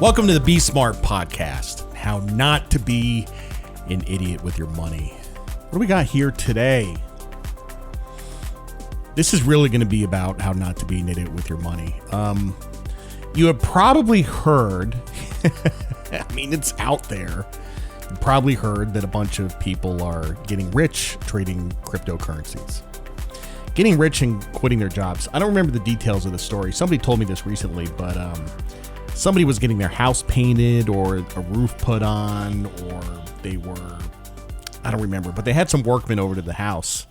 Welcome to the Be Smart podcast, how not to be an idiot with your money. What do we got here today? This is really going to be about how not to be an idiot with your money. You have probably heard, I mean, it's out there. You probably heard that a bunch of people are getting rich trading cryptocurrencies. Getting rich and quitting their jobs. I don't remember the details of the story. Somebody told me this recently, but somebody was getting their house painted or a roof put on, or they were, I don't remember, but they had some workmen over to the house.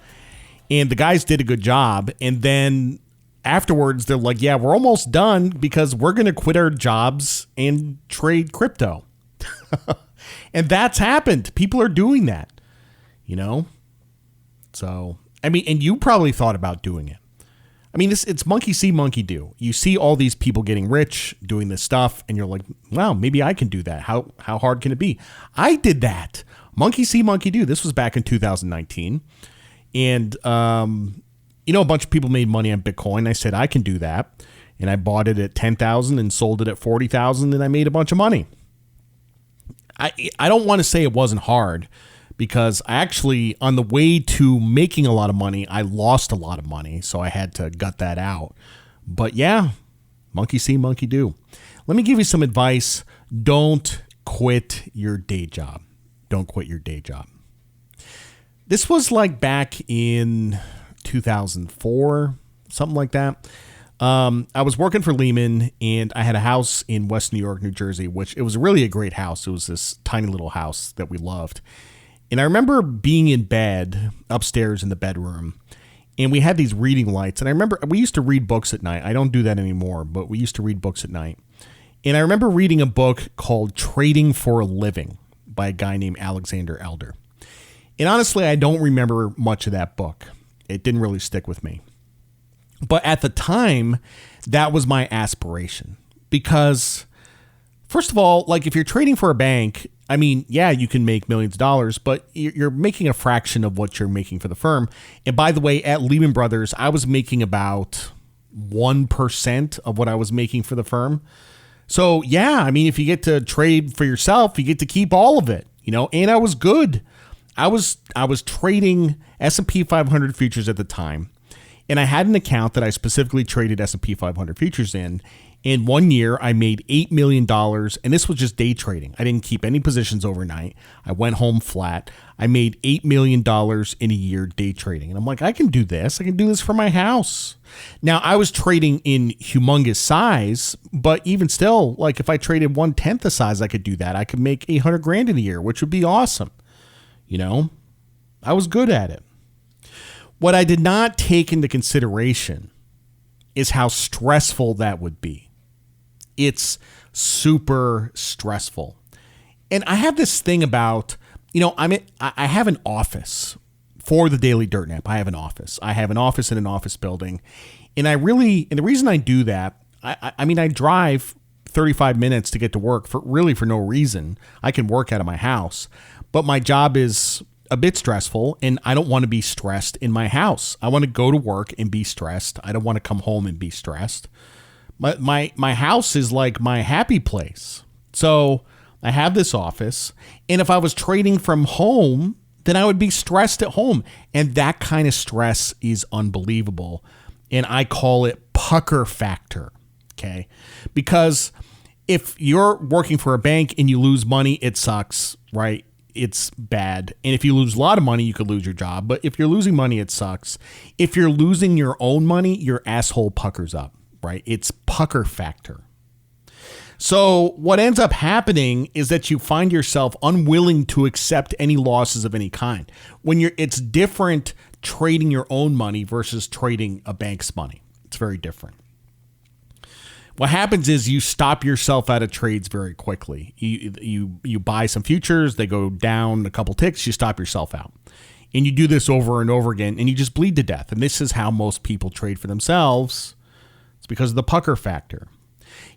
And the guys did a good job. And then afterwards, they're like, yeah, we're almost done because we're going to quit our jobs and trade crypto. And that's happened. People are doing that, you know? So, I mean, and you probably thought about doing it. I mean, it's monkey see, monkey do. You see all these people getting rich, doing this stuff, and you're like, wow, maybe I can do that. How hard can it be? I did that. Monkey see, monkey do. This was back in 2019. And, a bunch of people made money on Bitcoin. I said, I can do that. And I bought it at 10,000 and sold it at 40,000, and I made a bunch of money. I don't want to say it wasn't hard, because I actually, on the way to making a lot of money, I lost a lot of money, so I had to gut that out. But yeah, monkey see, monkey do. Let me give you some advice. Don't quit your day job. Don't quit your day job. This was like back in 2004, something like that. I was working for Lehman, and I had a house in West New York, New Jersey, which it was really a great house. It was this tiny little house that we loved. And I remember being in bed upstairs in the bedroom, and we had these reading lights. And I remember we used to read books at night. I don't do that anymore, but we used to read books at night. And I remember reading a book called Trading for a Living by a guy named Alexander Elder. And honestly, I don't remember much of that book. It didn't really stick with me. But at the time, that was my aspiration. Because, first of all, like if you're trading for a bank, I mean, yeah, you can make millions of dollars, but you're making a fraction of what you're making for the firm. And by the way, at Lehman Brothers, I was making about 1% of what I was making for the firm. So yeah, I mean, if you get to trade for yourself, you get to keep all of it, and I was good. I was trading S&P 500 futures at the time. And I had an account that I specifically traded S&P 500 futures in. In 1 year, I made $8 million, and this was just day trading. I didn't keep any positions overnight. I went home flat. I made $8 million in a year day trading. And I'm like, I can do this. I can do this for my house. Now, I was trading in humongous size, but even still, like if I traded 1/10 the size, I could do that. I could make $800,000 in a year, which would be awesome. I was good at it. What I did not take into consideration is how stressful that would be. It's super stressful. And I have this thing about, I have an office for the Daily Dirt Nap. I have an office. I have an office in an office building. And the reason I do that, I drive 35 minutes to get to work for no reason. I can work out of my house, but my job is a bit stressful, and I don't want to be stressed in my house. I want to go to work and be stressed. I don't want to come home and be stressed. My house is like my happy place. So I have this office, and if I was trading from home, then I would be stressed at home. And that kind of stress is unbelievable. And I call it pucker factor. Okay. Because if you're working for a bank and you lose money, it sucks, right? It's bad. And if you lose a lot of money, you could lose your job. But if you're losing money, it sucks. If you're losing your own money, your asshole puckers up, right? It's pucker factor. So what ends up happening is that you find yourself unwilling to accept any losses of any kind. It's different trading your own money versus trading a bank's money. It's very different. What happens is you stop yourself out of trades very quickly. You buy some futures, they go down a couple ticks, you stop yourself out. And you do this over and over again, and you just bleed to death. And this is how most people trade for themselves. It's because of the pucker factor.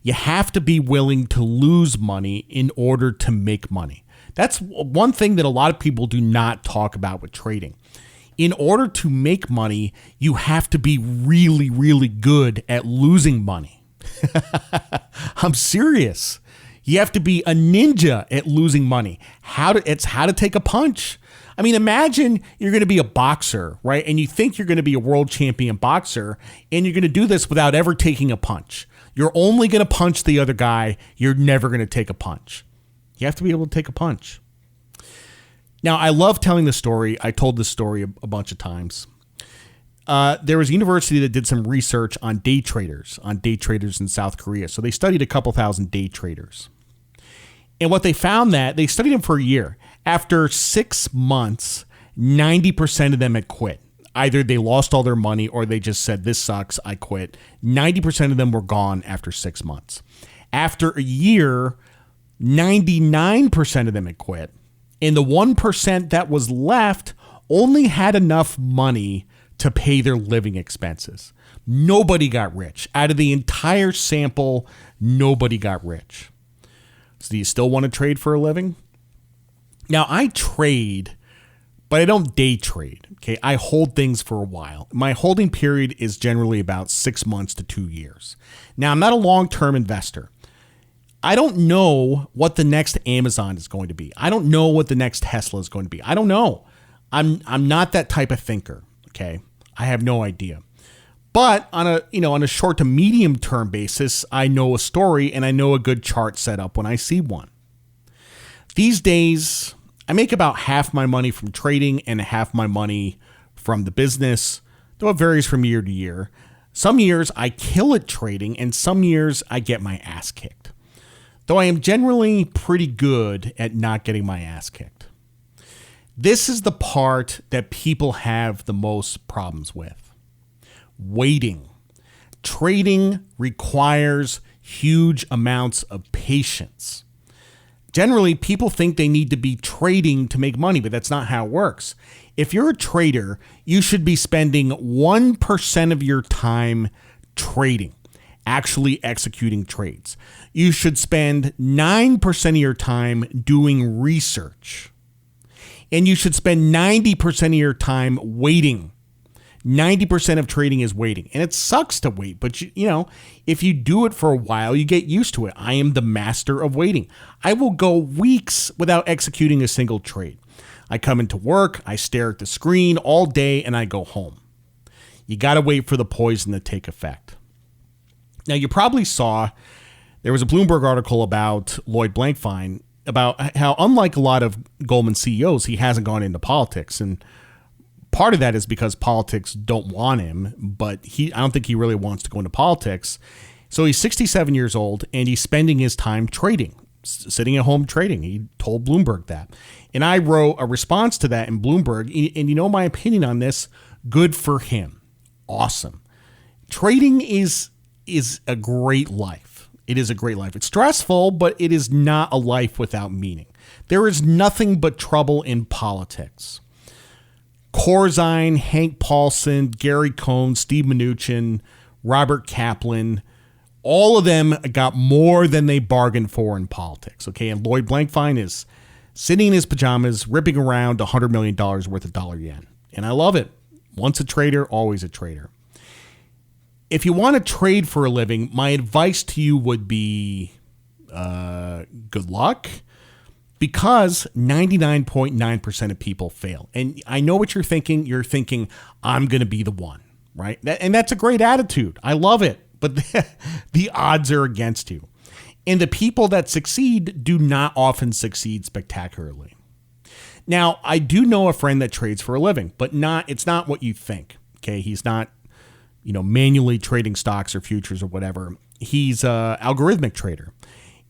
You have to be willing to lose money in order to make money. That's one thing that a lot of people do not talk about with trading. In order to make money, you have to be really, really good at losing money. I'm serious. You have to be a ninja at losing money. It's how to take a punch. I mean, imagine you're going to be a boxer, right? And you think you're going to be a world champion boxer, and you're going to do this without ever taking a punch. You're only going to punch the other guy. You're never going to take a punch. You have to be able to take a punch. Now, I love telling this story. I told this story a bunch of times. There was a university that did some research on day traders in South Korea. So they studied a couple thousand day traders. And what they found that they studied them for a year. After 6 months, 90% of them had quit. Either they lost all their money or they just said, this sucks, I quit. 90% of them were gone after 6 months. After a year, 99% of them had quit. And the 1% that was left only had enough money to pay their living expenses. Nobody got rich. Out of the entire sample, nobody got rich. So do you still want to trade for a living? Now, I trade, but I don't day trade. Okay, I hold things for a while. My holding period is generally about 6 months to 2 years. Now, I'm not a long-term investor. I don't know what the next Amazon is going to be. I don't know what the next Tesla is going to be. I don't know. I'm not that type of thinker. Okay, I have no idea. But on a short to medium term basis, I know a story and I know a good chart set up when I see one. These days, I make about half my money from trading and half my money from the business, though it varies from year to year. Some years I kill at trading and some years I get my ass kicked. Though I am generally pretty good at not getting my ass kicked. This is the part that people have the most problems with. Waiting. Trading requires huge amounts of patience. Generally, people think they need to be trading to make money, but that's not how it works. If you're a trader, you should be spending 1% of your time trading, actually executing trades. You should spend 9% of your time doing research. And you should spend 90% of your time waiting. 90% of trading is waiting. And it sucks to wait, but if you do it for a while, you get used to it. I am the master of waiting. I will go weeks without executing a single trade. I come into work, I stare at the screen all day, and I go home. You got to wait for the poison to take effect. Now, you probably saw there was a Bloomberg article about Lloyd Blankfein about how, unlike a lot of Goldman CEOs, he hasn't gone into politics. And part of that is because politics don't want him, but I don't think he really wants to go into politics. So he's 67 years old and he's spending his time trading, sitting at home trading. He told Bloomberg that. And I wrote a response to that in Bloomberg. And you know my opinion on this? Good for him. Awesome. Trading is a great life. It is a great life. It's stressful, but it is not a life without meaning. There is nothing but trouble in politics. Corzine, Hank Paulson, Gary Cohn, Steve Mnuchin, Robert Kaplan, all of them got more than they bargained for in politics. Okay, and Lloyd Blankfein is sitting in his pajamas, ripping around $100 million worth of dollar yen. And I love it. Once a trader, always a trader. If you want to trade for a living, my advice to you would be good luck, because 99.9% of people fail. And I know what you're thinking. You're thinking, I'm going to be the one, right? And that's a great attitude. I love it. But the odds are against you. And the people that succeed do not often succeed spectacularly. Now, I do know a friend that trades for a living, but it's not what you think. Okay, he's not manually trading stocks or futures or whatever. He's an algorithmic trader,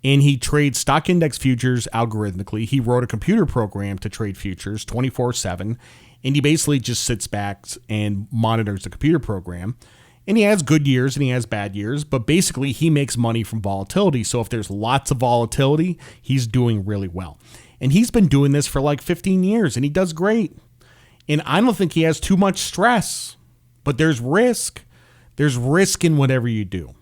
and he trades stock index futures algorithmically. He wrote a computer program to trade futures 24/7, and he basically just sits back and monitors the computer program. And he has good years and he has bad years, but basically he makes money from volatility. So if there's lots of volatility, he's doing really well. And he's been doing this for like 15 years, and he does great. And I don't think he has too much stress. But there's risk. There's risk in whatever you do.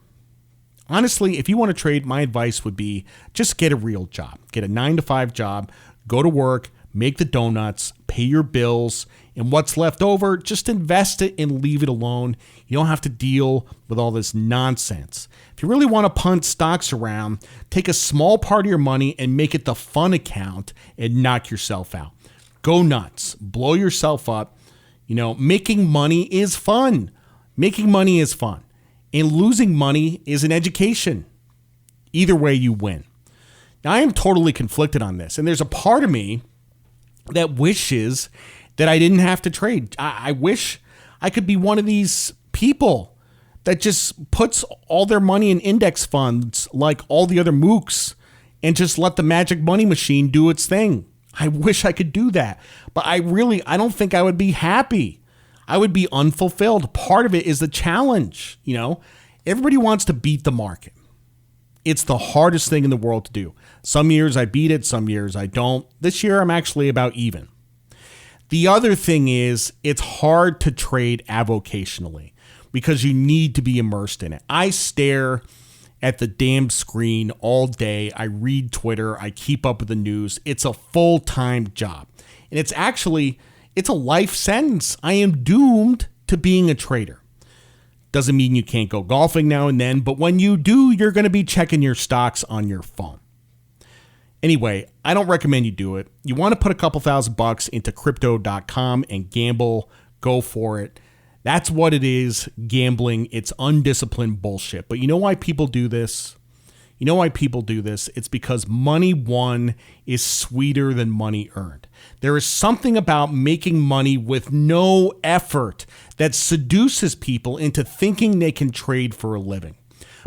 Honestly, if you want to trade, my advice would be just get a real job. Get a 9-to-5 job, go to work, make the donuts, pay your bills, And what's left over, just invest it and leave it alone. You don't have to deal with all this nonsense. If you really want to punt stocks around, take a small part of your money and make it the fun account and knock yourself out. Go nuts. Blow yourself up. Making money is fun. Making money is fun. And losing money is an education. Either way, you win. Now, I am totally conflicted on this. And there's a part of me that wishes that I didn't have to trade. I wish I could be one of these people that just puts all their money in index funds like all the other mooks and just let the magic money machine do its thing. I wish I could do that. But I don't think I would be happy. I would be unfulfilled. Part of it is the challenge. Everybody wants to beat the market. It's the hardest thing in the world to do. Some years I beat it, some years I don't. This year I'm actually about even. The other thing is it's hard to trade avocationally because you need to be immersed in it. I stare at the damn screen all day. I read Twitter. I keep up with the news. It's a full-time job. And it's a life sentence. I am doomed to being a trader. Doesn't mean you can't go golfing now and then, but when you do, you're going to be checking your stocks on your phone. Anyway, I don't recommend you do it. You want to put a couple $1,000 into crypto.com and gamble, go for it. That's what it is, gambling. It's undisciplined bullshit. But you know why people do this? It's because money won is sweeter than money earned. There is something about making money with no effort that seduces people into thinking they can trade for a living.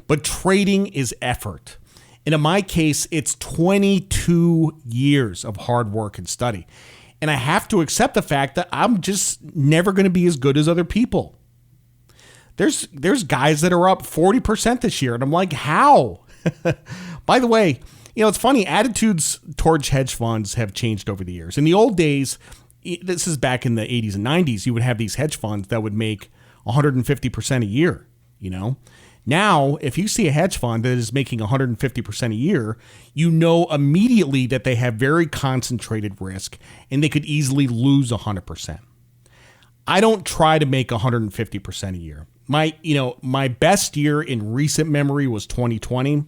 But trading is effort. And in my case, it's 22 years of hard work and study. And I have to accept the fact that I'm just never going to be as good as other people. There's guys that are up 40% this year. And I'm like, how? By the way, it's funny. Attitudes towards hedge funds have changed over the years. In the old days, this is back in the 80s and 90s, you would have these hedge funds that would make 150% a year, Now, if you see a hedge fund that is making 150% a year, you know immediately that they have very concentrated risk and they could easily lose 100%. I don't try to make 150% a year. My best year in recent memory was 2020.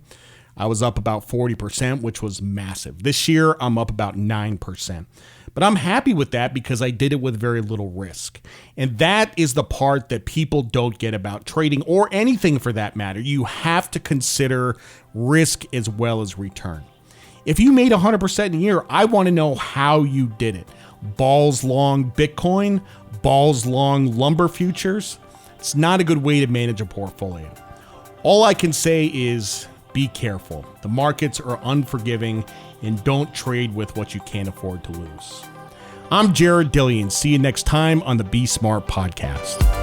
I was up about 40%, which was massive. This year, I'm up about 9%. But I'm happy with that because I did it with very little risk. And that is the part that people don't get about trading or anything for that matter. You have to consider risk as well as return. If you made 100% in a year, I want to know how you did it. Balls long Bitcoin, balls long lumber futures. It's not a good way to manage a portfolio. All I can say is be careful. The markets are unforgiving, and don't trade with what you can't afford to lose. I'm Jared Dillian. See you next time on the Be Smart podcast.